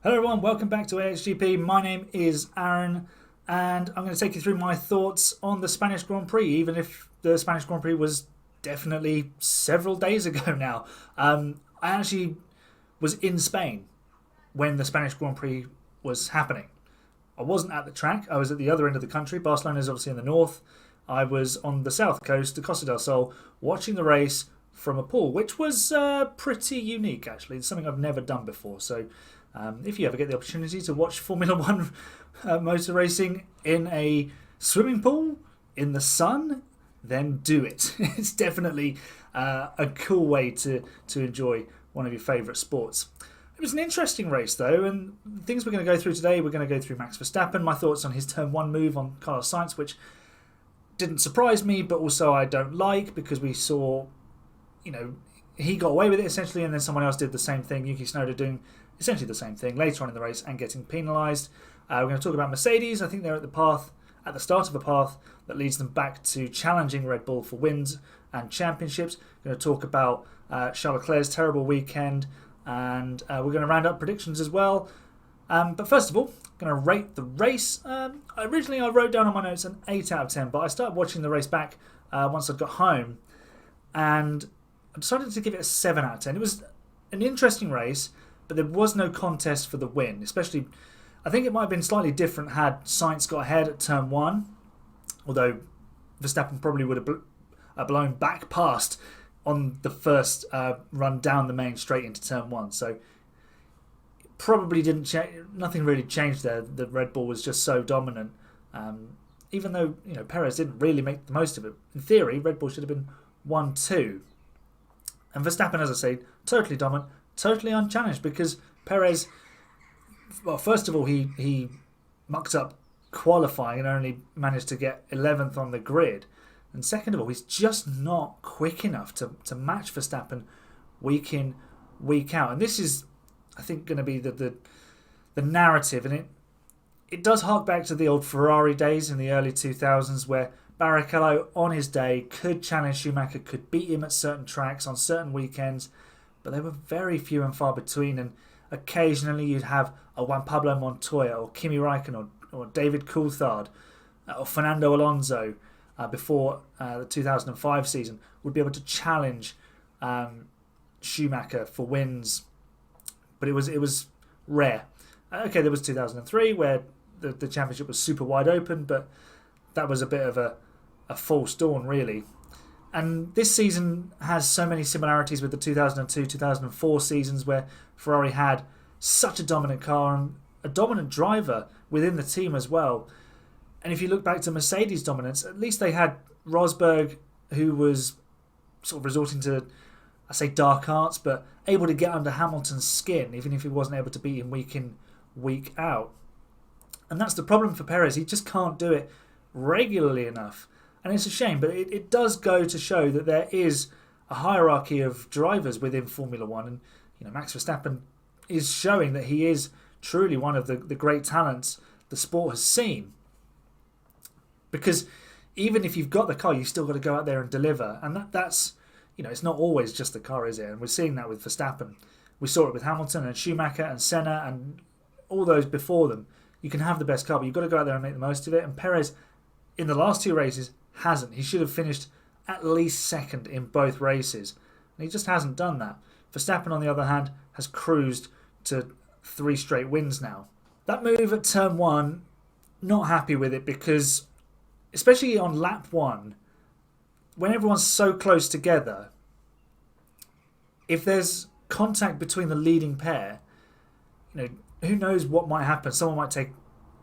Hello everyone, welcome back to AXGP. My name is Aaron and I'm going to take you through my thoughts on the Spanish Grand Prix, even if the Spanish Grand Prix was definitely several days ago now. I actually was in Spain when the Spanish Grand Prix was happening. I wasn't at the track, I was at the other end of the country. Barcelona is obviously in the north. I was on the south coast, the Costa del Sol, watching the race from a pool, which was pretty unique actually. It's something I've never done before. So if you ever get the opportunity to watch Formula One motor racing in a swimming pool in the sun, then do it. It's definitely a cool way to enjoy one of your favourite sports. It was an interesting race though, and the things we're going to go through today, we're going to go through Max Verstappen, my thoughts on his turn one move on Carlos Sainz, which didn't surprise me, but also I don't like because we saw, he got away with it essentially, and then someone else did the same thing, Yuki Tsunoda doing essentially the same thing later on in the race and getting penalised. We're going to talk about Mercedes. I think they're at the start of a path that leads them back to challenging Red Bull for wins and championships. We're going to talk about Charles Leclerc's terrible weekend, and we're going to round up predictions as well. But first of all, I'm going to rate the race. Originally, I wrote down on my notes an 8 out of 10, but I started watching the race back once I got home, and I decided to give it a 7 out of 10. It was an interesting race, but there was no contest for the win. Especially, I think it might have been slightly different had Sainz got ahead at turn one, although Verstappen probably would have blown back past on the first run down the main straight into turn one. So probably didn't change. Nothing really changed there. The Red Bull was just so dominant. Even though Perez didn't really make the most of it. In theory, Red Bull should have been 1-2. And Verstappen, as I say, totally dominant, totally unchallenged, because Perez, well, first of all, he mucked up qualifying and only managed to get 11th on the grid. And second of all, he's just not quick enough to match Verstappen week in, week out. And this is, I think, going to be the narrative. And it does hark back to the old Ferrari days in the early 2000s where Barrichello, on his day, could challenge Schumacher, could beat him at certain tracks on certain weekends, but they were very few and far between, and occasionally you'd have a Juan Pablo Montoya or Kimi Raikkonen or David Coulthard or Fernando Alonso before the 2005 season would be able to challenge Schumacher for wins, but it was rare. Okay, there was 2003 where the championship was super wide open, but that was a bit of a false dawn really. And this season has so many similarities with the 2002-2004 seasons where Ferrari had such a dominant car and a dominant driver within the team as well. And if you look back to Mercedes' dominance, at least they had Rosberg, who was sort of resorting to, I say dark arts, but able to get under Hamilton's skin, even if he wasn't able to beat him week in, week out. And that's the problem for Perez. He just can't do it regularly enough. And it's a shame, but it does go to show that there is a hierarchy of drivers within Formula One. And Max Verstappen is showing that he is truly one of the great talents the sport has seen. Because even if you've got the car, you've still got to go out there and deliver. And that's it's not always just the car, is it? And we're seeing that with Verstappen. We saw it with Hamilton and Schumacher and Senna and all those before them. You can have the best car, but you've got to go out there and make the most of it. And Perez, in the last two races, hasn't. He should have finished at least second in both races. And he just hasn't done that. Verstappen, on the other hand, has cruised to 3 straight wins now. That move at turn one, not happy with it because, especially on lap one, when everyone's so close together, if there's contact between the leading pair, who knows what might happen. Someone might take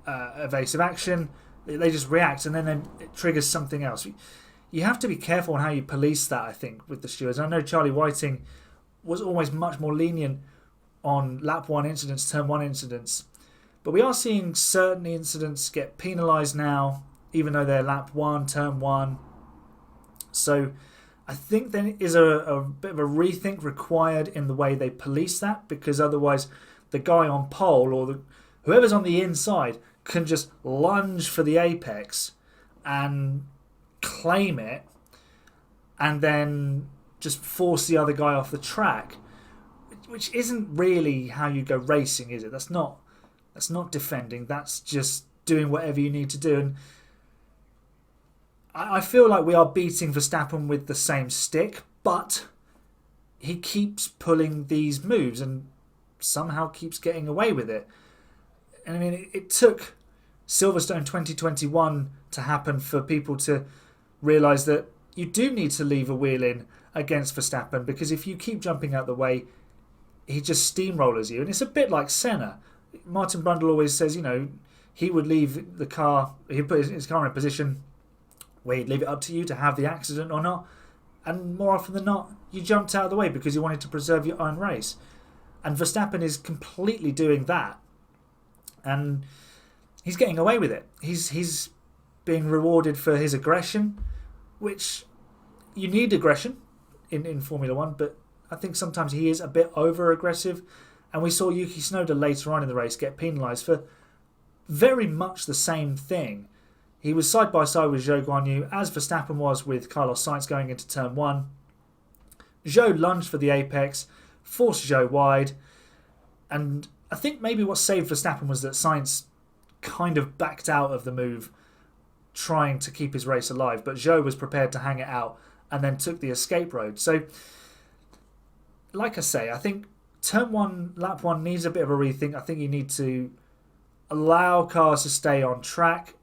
evasive action. They just react, and then it triggers something else. You have to be careful on how you police that, I think, with the stewards. I know Charlie Whiting was always much more lenient on lap one incidents, turn one incidents. But we are seeing certain incidents get penalised now, even though they're lap one, turn one. So I think there is a bit of a rethink required in the way they police that, because otherwise the guy on pole or whoever's on the inside can just lunge for the apex and claim it and then just force the other guy off the track, which isn't really how you go racing, is it? That's not defending. That's just doing whatever you need to do. And I feel like we are beating Verstappen with the same stick, but he keeps pulling these moves and somehow keeps getting away with it. And I mean, it took Silverstone 2021 to happen for people to realise that you do need to leave a wheel in against Verstappen, because if you keep jumping out the way, he just steamrollers you. And it's a bit like Senna. Martin Brundle always says, he would leave the car, he'd put his car in a position where he'd leave it up to you to have the accident or not. And more often than not, you jumped out of the way because you wanted to preserve your own race. And Verstappen is completely doing that. And he's getting away with it. He's being rewarded for his aggression, which you need aggression in Formula One, but I think sometimes he is a bit over-aggressive. And we saw Yuki Tsunoda later on in the race get penalised for very much the same thing. He was side by side with Zhou Guanyu, as Verstappen was with Carlos Sainz going into turn 1. Zhou lunged for the apex, forced Zhou wide, and I think maybe what saved Verstappen was that Sainz kind of backed out of the move, trying to keep his race alive, but Zhou was prepared to hang it out and then took the escape road. So, like I say, I think turn 1, lap 1 needs a bit of a rethink. I think you need to allow cars to stay on track.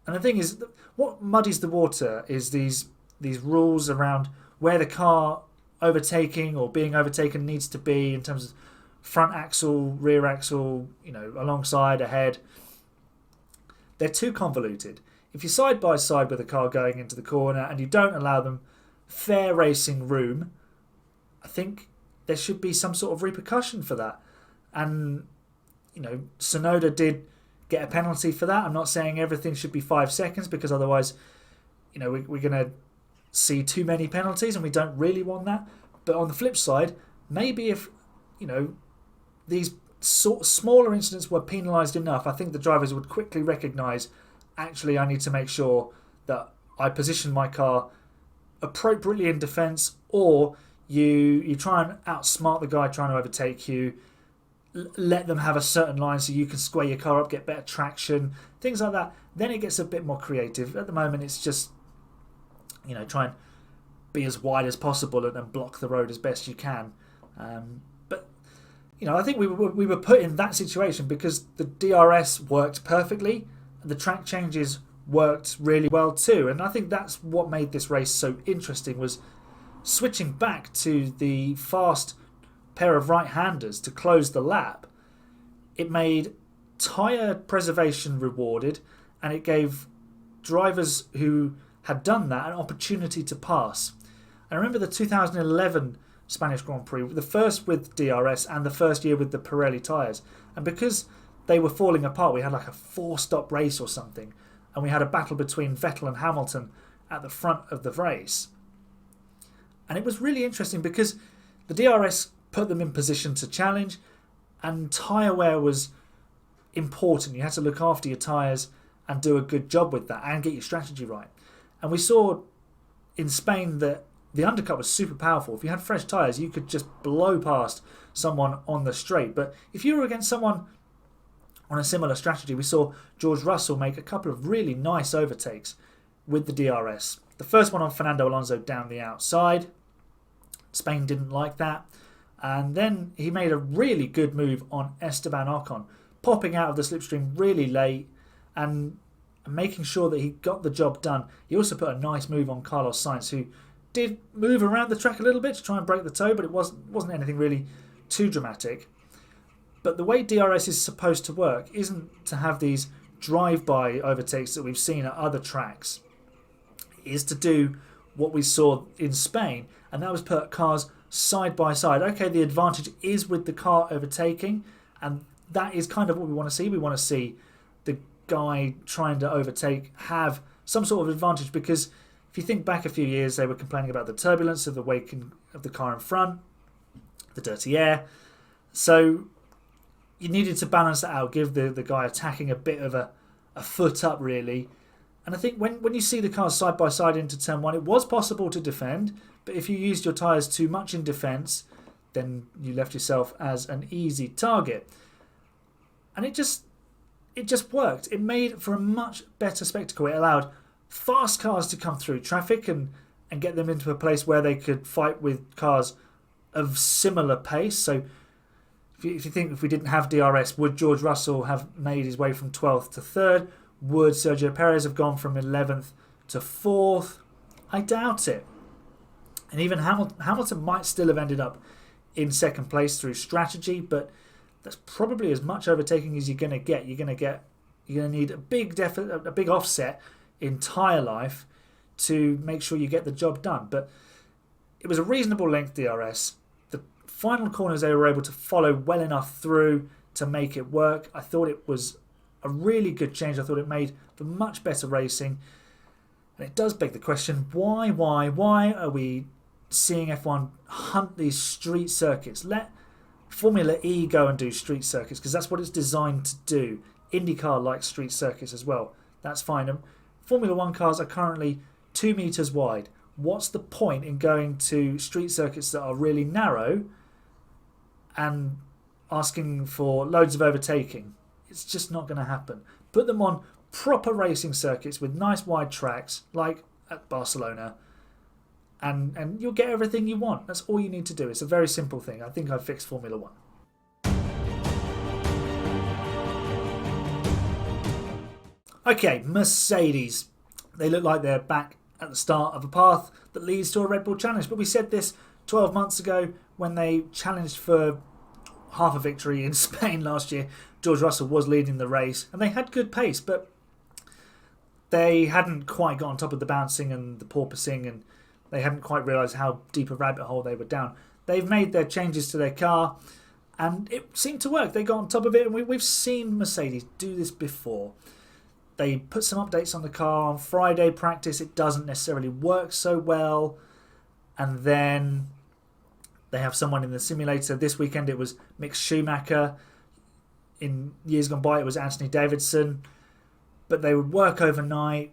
And the thing is, what muddies the water is these rules around where the car overtaking or being overtaken needs to be in terms of front axle, rear axle, alongside, ahead. They're too convoluted. If you're side by side with a car going into the corner and you don't allow them fair racing room, I think there should be some sort of repercussion for that. And, Tsunoda did get a penalty for that. I'm not saying everything should be 5 seconds, because otherwise, we're going to see too many penalties and we don't really want that. But on the flip side, maybe if, these smaller incidents were penalised enough, I think the drivers would quickly recognise, actually, I need to make sure that I position my car appropriately in defence, or you try and outsmart the guy trying to overtake you, let them have a certain line so you can square your car up, get better traction, things like that. Then it gets a bit more creative. At the moment, it's just, try and be as wide as possible and block the road as best you can. But I think we were put in that situation because the DRS worked perfectly, and the track changes worked really well too. And I think that's what made this race so interesting, was switching back to the fast pair of right-handers to close the lap. It made tyre preservation rewarded, and it gave drivers who had done that an opportunity to pass. I remember the 2011 Spanish Grand Prix, the first with DRS and the first year with the Pirelli tyres, and because they were falling apart, we had like a 4-stop race or something, and we had a battle between Vettel and Hamilton at the front of the race. And it was really interesting because the DRS put them in position to challenge, and tyre wear was important. You had to look after your tyres and do a good job with that and get your strategy right. And we saw in Spain that the undercut was super powerful. If you had fresh tyres, you could just blow past someone on the straight. But if you were against someone on a similar strategy, we saw George Russell make a couple of really nice overtakes with the DRS. The first one on Fernando Alonso down the outside. Spain didn't like that. And then he made a really good move on Esteban Ocon, popping out of the slipstream really late and making sure that he got the job done. He also put a nice move on Carlos Sainz, who did move around the track a little bit to try and break the toe, but it wasn't anything really too dramatic. But the way DRS is supposed to work isn't to have these drive-by overtakes that we've seen at other tracks. It is to do what we saw in Spain, and that was put cars side by side. Okay, the advantage is with the car overtaking, and that is kind of what we want to see. We want to see the guy trying to overtake have some sort of advantage, because if you think back a few years, they were complaining about the turbulence of the wake of the car in front, the dirty air. So you needed to balance that out, give the guy attacking a bit of a foot up, really. And I think when you see the cars side by side into turn 1, it was possible to defend, but if you used your tyres too much in defence, then you left yourself as an easy target. And it just worked. It made for a much better spectacle. It allowed fast cars to come through traffic and get them into a place where they could fight with cars of similar pace. So if you think if we didn't have DRS, would George Russell have made his way from 12th to 3rd? Would Sergio Perez have gone from 11th to 4th? I doubt it. And even Hamilton might still have ended up in 2nd place through strategy, but that's probably as much overtaking as you're going to get. You're going to need a big offset in tyre life to make sure you get the job done. But it was a reasonable length DRS. The final corners they were able to follow well enough through to make it work. I thought it was a really good change. I thought it made for much better racing. And it does beg the question, why are we seeing F1 hunt these street circuits? Let Formula E go and do street circuits, because that's what it's designed to do. IndyCar likes street circuits as well. That's fine. And Formula One cars are currently 2 metres wide. What's the point in going to street circuits that are really narrow and asking for loads of overtaking? It's just not going to happen. Put them on proper racing circuits with nice wide tracks like at Barcelona, and you'll get everything you want. That's all you need to do. It's a very simple thing. I think I've fixed Formula One. Okay, Mercedes. They look like they're back at the start of a path that leads to a Red Bull challenge. But we said this 12 months ago when they challenged for half a victory in Spain last year. George Russell was leading the race and they had good pace, but they hadn't quite got on top of the bouncing and the porpoising, and they hadn't quite realised how deep a rabbit hole they were down. They've made their changes to their car and it seemed to work. They got on top of it, and we've seen Mercedes do this before. They put some updates on the car on Friday practice. It doesn't necessarily work so well. And then they have someone in the simulator. This weekend it was Mick Schumacher. In years gone by it was Anthony Davidson. But they would work overnight,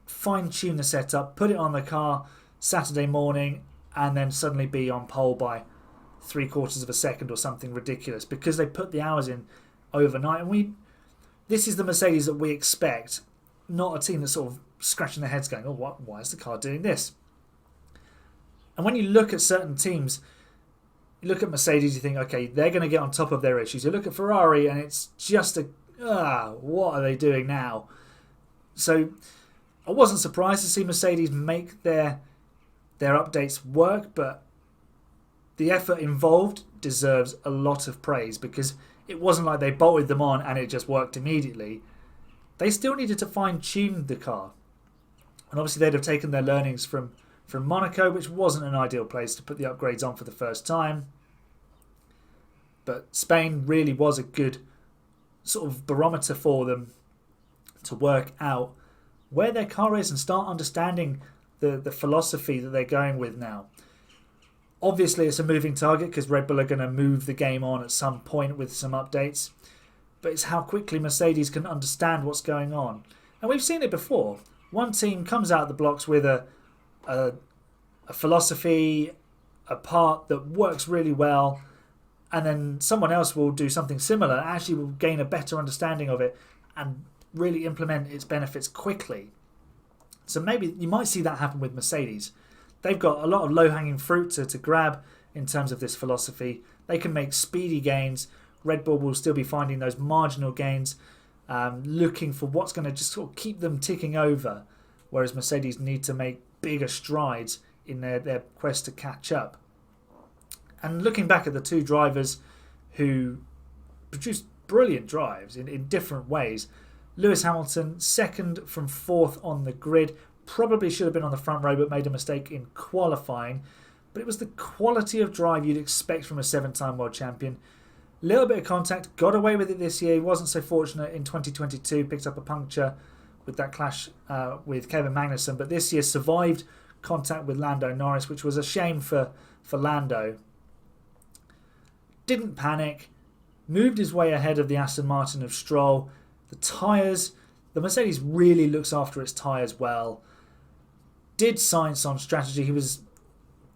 fine-tune the setup, put it on the car Saturday morning, and then suddenly be on pole by 3/4 of a second or something ridiculous, because they put the hours in overnight. And this is the Mercedes that we expect, not a team that's sort of scratching their heads going, oh, why is the car doing this? And when you look at certain teams, you look at Mercedes, you think, okay, they're going to get on top of their issues. You look at Ferrari and it's just what are they doing now? So I wasn't surprised to see Mercedes make their updates work, but the effort involved deserves a lot of praise, because it wasn't like they bolted them on and it just worked immediately. They still needed to fine-tune the car. And obviously they'd have taken their learnings from Monaco, which wasn't an ideal place to put the upgrades on for the first time. But Spain really was a good sort of barometer for them to work out where their car is and start understanding the philosophy that they're going with now. Obviously, it's a moving target because Red Bull are going to move the game on at some point with some updates. But it's how quickly Mercedes can understand what's going on. And we've seen it before. One team comes out of the blocks with a philosophy, a part that works really well, and then someone else will do something similar, actually will gain a better understanding of it and really implement its benefits quickly. So maybe you might see that happen with Mercedes. They've got a lot of low-hanging fruit to grab in terms of this philosophy. They can make speedy gains. Red Bull will still be finding those marginal gains, looking for what's going to just sort of keep them ticking over, whereas Mercedes need to make bigger strides in their quest to catch up. And looking back at the two drivers who produced brilliant drives in different ways, Lewis Hamilton, second from fourth on the grid, probably should have been on the front row but made a mistake in qualifying. But it was the quality of drive you'd expect from a 7-time world champion. Little bit of contact, got away with it this year. He wasn't so fortunate in 2022, picked up a puncture with that clash with Kevin Magnussen. But this year survived contact with Lando Norris, which was a shame for Lando. Didn't panic, moved his way ahead of the Aston Martin of Stroll. The tyres, the Mercedes really looks after its tyres well. Did science on strategy. He was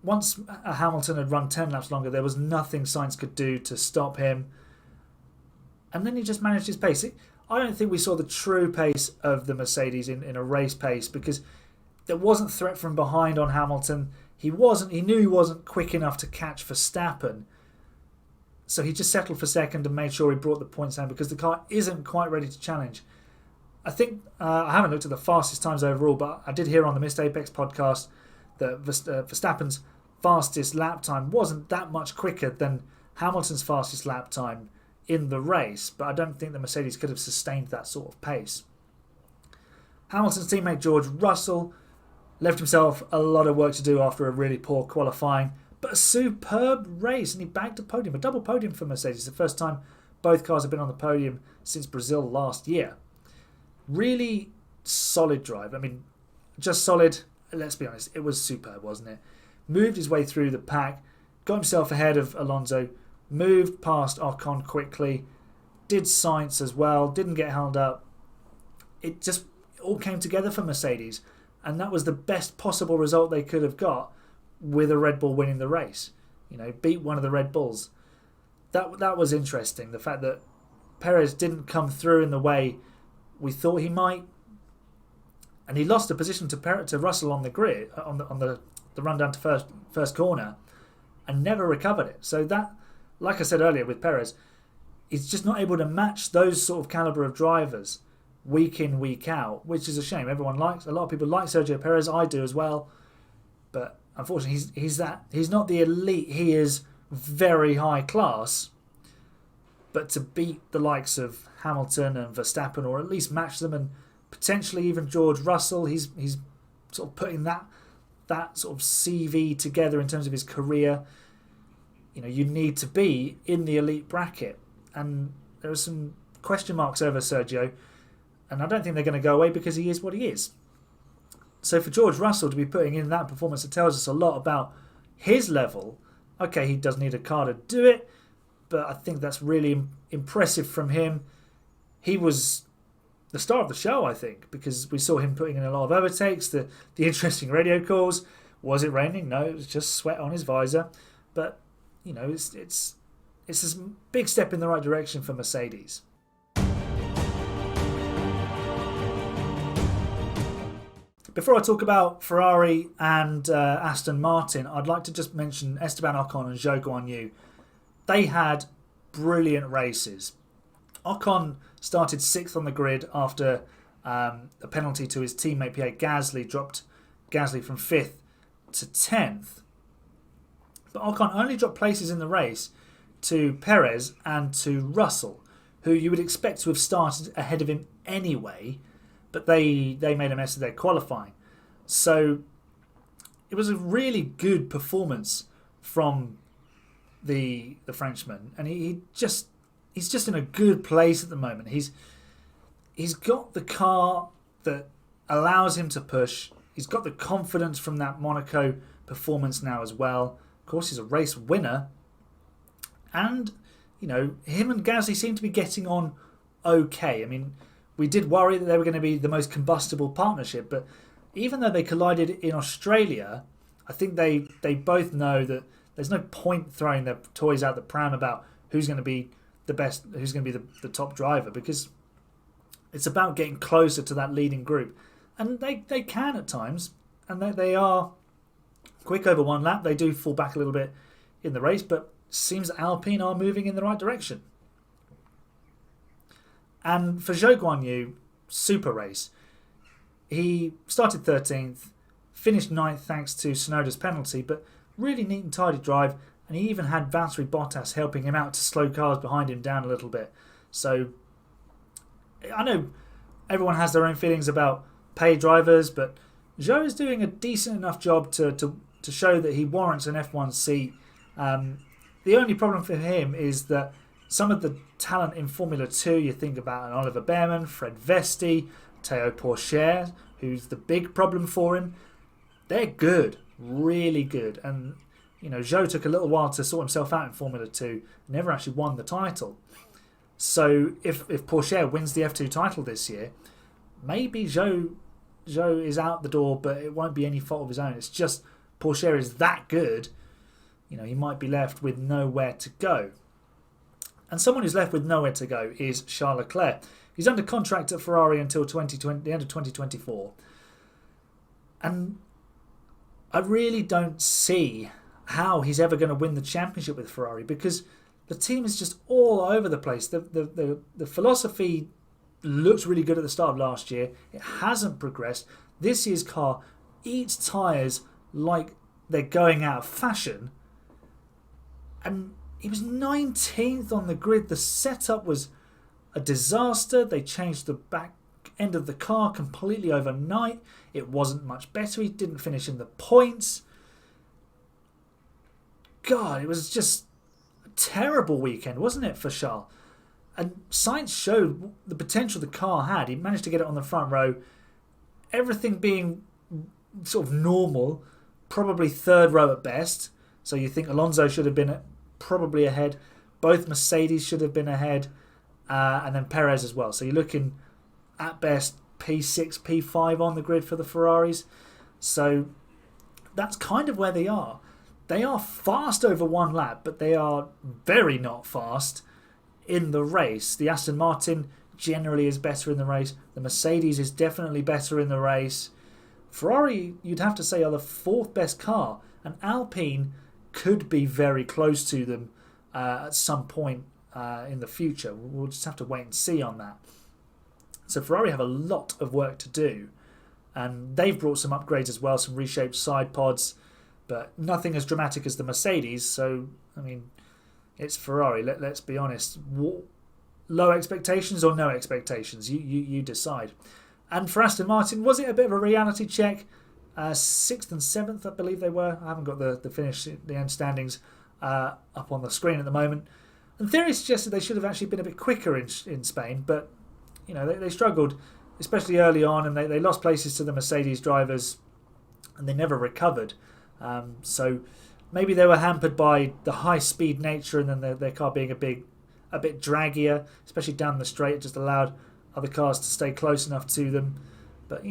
once Hamilton had run 10 laps longer, there was nothing Sainz could do to stop him. And then he just managed his pace. I don't think we saw the true pace of the Mercedes in a race pace, because there wasn't threat from behind on Hamilton. He knew he wasn't quick enough to catch Verstappen. So he just settled for second and made sure he brought the points down, because the car isn't quite ready to challenge. I think, I haven't looked at the fastest times overall, but I did hear on the Missed Apex podcast that Verstappen's fastest lap time wasn't that much quicker than Hamilton's fastest lap time in the race, but I don't think the Mercedes could have sustained that sort of pace. Hamilton's teammate George Russell left himself a lot of work to do after a really poor qualifying, but a superb race, and he bagged a podium, a double podium for Mercedes, the first time both cars have been on the podium since Brazil last year. Really solid drive. I mean, just solid. Let's be honest, it was superb, wasn't it? Moved his way through the pack, got himself ahead of Alonso, moved past Ocon quickly, did Sainz as well, didn't get held up. It just all came together for Mercedes, and that was the best possible result they could have got with a Red Bull winning the race. Beat one of the Red Bulls. That was interesting. The fact that Perez didn't come through in the way we thought he might, and he lost a position to Russell on the grid on the run down to first corner, and never recovered it. So that, like I said earlier with Perez, he's just not able to match those sort of caliber of drivers week in, week out, which is a shame. A lot of people like Sergio Perez. I do as well, but unfortunately he's not the elite. He is very high class, but to beat the likes of Hamilton and Verstappen, or at least match them, and potentially even George Russell, he's sort of putting that sort of CV together in terms of his career. You need to be in the elite bracket, and there are some question marks over Sergio, and I don't think they're going to go away, because he is what he is. So for George Russell to be putting in that performance, it tells us a lot about his level. Okay, he does need a car to do it, but I think that's really impressive from him. He was the star of the show, I think, because we saw him putting in a lot of overtakes, the interesting radio calls. Was it raining? No, it was just sweat on his visor. But it's a big step in the right direction for Mercedes. Before I talk about Ferrari and Aston Martin, I'd like to just mention Esteban Ocon and Zhou Guanyu. They had brilliant races. Ocon started 6th on the grid after a penalty to his teammate Pierre Gasly dropped Gasly from 5th to 10th. But Ocon only dropped places in the race to Perez and to Russell, who you would expect to have started ahead of him anyway, but they made a mess of their qualifying. So it was a really good performance from the Frenchman, and he's just in a good place at the moment. He's got the car that allows him to push. He's got the confidence from that Monaco performance now as well. Of course, he's a race winner, and him and Gasly seem to be getting on okay. I mean, we did worry that they were going to be the most combustible partnership, but even though they collided in Australia, I think they both know that there's no point throwing their toys out the pram about who's going to be the best, who's going to be the top driver, because it's about getting closer to that leading group. And they can at times, and they are quick over one lap. They do fall back a little bit in the race, but seems Alpine are moving in the right direction. And for Zhou Guanyu, super race. He started 13th, finished 9th thanks to Tsunoda's penalty, but really neat and tidy drive, and he even had Valtteri Bottas helping him out to slow cars behind him down a little bit. So I know everyone has their own feelings about paid drivers, but Zhou is doing a decent enough job to show that he warrants an F1 seat. The only problem for him is that some of the talent in Formula 2, you think about an Oliver Behrman, Fred Vesti, Théo Pourchaire, who's the big problem for him. They're good, really good. And, Zhou took a little while to sort himself out in Formula 2, never actually won the title. So if Pourchaire wins the F2 title this year, maybe Zhou is out the door, but it won't be any fault of his own. It's just Porsche is that good, he might be left with nowhere to go. And someone who's left with nowhere to go is Charles Leclerc. He's under contract at Ferrari until the end of 2024. And I really don't see how he's ever going to win the championship with Ferrari, because the team is just all over the place. The philosophy looked really good at the start of last year. It hasn't progressed. This year's car eats tyres like they're going out of fashion. And he was 19th on the grid. The setup was a disaster. They changed the back end of the car completely overnight. It wasn't much better. He didn't finish in the points. God, it was just a terrible weekend, wasn't it, for Charles? And Sainz showed the potential the car had. He managed to get it on the front row. Everything being sort of normal, probably third row at best. So you think Alonso should have been probably ahead. Both Mercedes should have been ahead. And then Perez as well. So you're looking at best P6, P5 on the grid for the Ferraris. So that's kind of where they are. They are fast over one lap, but they are very not fast in the race. The Aston Martin generally is better in the race. The Mercedes is definitely better in the race. Ferrari, you'd have to say, are the fourth best car. And Alpine could be very close to them at some point in the future. We'll just have to wait and see on that. So Ferrari have a lot of work to do. And they've brought some upgrades as well, some reshaped side pods, but nothing as dramatic as the Mercedes. So, I mean, it's Ferrari. Let's be honest. Low expectations or no expectations? You decide. And for Aston Martin, was it a bit of a reality check? 6th and 7th, I believe they were. I haven't got the finish, the end standings up on the screen at the moment. And theory suggested they should have actually been a bit quicker in Spain, but they struggled, especially early on, and they lost places to the Mercedes drivers, and they never recovered. So maybe they were hampered by the high-speed nature, and then their car being a bit draggier, especially down the straight. It just allowed other cars to stay close enough to them. But,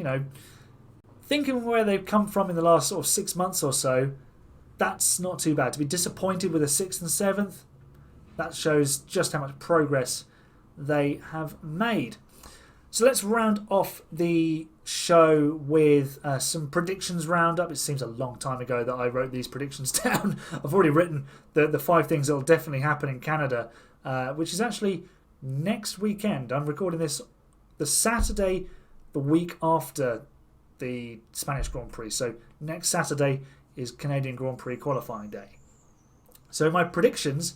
thinking where they've come from in the last sort of 6 months or so, that's not too bad. To be disappointed with a 6th and 7th, that shows just how much progress they have made. So let's round off the show with some predictions roundup. It seems a long time ago that I wrote these predictions down. I've already written the 5 things that will definitely happen in Canada, which is actually next weekend. I'm recording this the Saturday, the week after the Spanish Grand Prix. So next Saturday is Canadian Grand Prix qualifying day. So my predictions,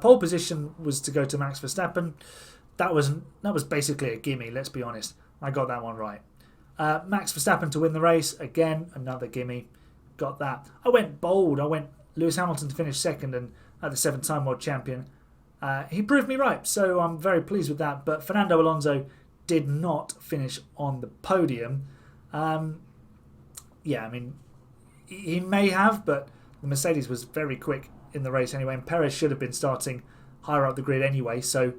pole position was to go to Max Verstappen. That was basically a gimme, let's be honest. I got that one right. Max Verstappen to win the race, again, another gimme. Got that. I went bold. I went Lewis Hamilton to finish second and at the 7-time world champion. He proved me right, so I'm very pleased with that. But Fernando Alonso did not finish on the podium. He may have, but the Mercedes was very quick in the race anyway, and Perez should have been starting higher up the grid anyway, so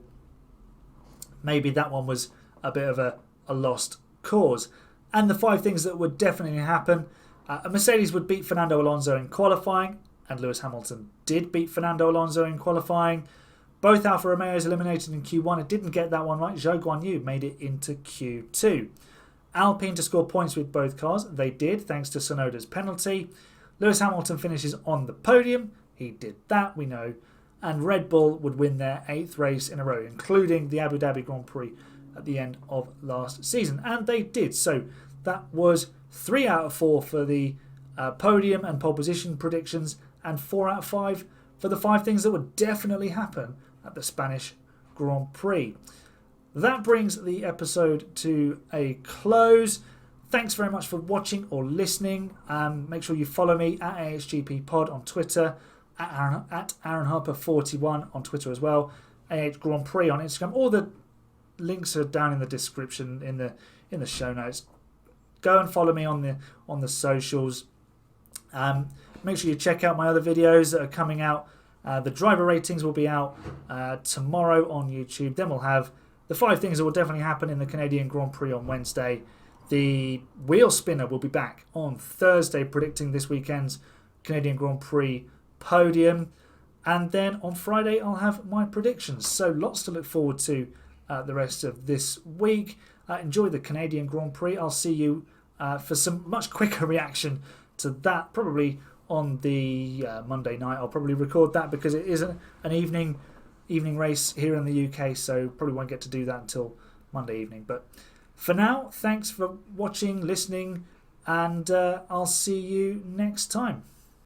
maybe that one was a bit of a lost cause. And the 5 things that would definitely happen, a Mercedes would beat Fernando Alonso in qualifying, and Lewis Hamilton did beat Fernando Alonso in qualifying. Both Alfa Romeos eliminated in Q1. I didn't get that one right. Zhou Guanyu made it into Q2. Alpine to score points with both cars. They did, thanks to Tsunoda's penalty. Lewis Hamilton finishes on the podium. He did that, we know. And Red Bull would win their 8th race in a row, including the Abu Dhabi Grand Prix at the end of last season. And they did. So that was 3 out of 4 for the podium and pole position predictions, and 4 out of 5 for the 5 things that would definitely happen at the Spanish Grand Prix. That brings the episode to a close. Thanks very much for watching or listening. Make sure you follow me at AHGP Pod on Twitter, at Aaron Harper 41 on Twitter as well, AH Grand Prix on Instagram. All the links are down in the description in the show notes. Go and follow me on the socials. Make sure you check out my other videos that are coming out. The driver ratings will be out tomorrow on YouTube. Then we'll have the 5 things that will definitely happen in the Canadian Grand Prix on Wednesday. The wheel spinner will be back on Thursday predicting this weekend's Canadian Grand Prix podium. And then on Friday I'll have my predictions. So lots to look forward to the rest of this week. Enjoy the Canadian Grand Prix. I'll see you for some much quicker reaction to that, probably on the Monday night. I'll probably record that because it is an evening race here in the UK, so probably won't get to do that until Monday evening. But for now, thanks for watching, listening, and I'll see you next time.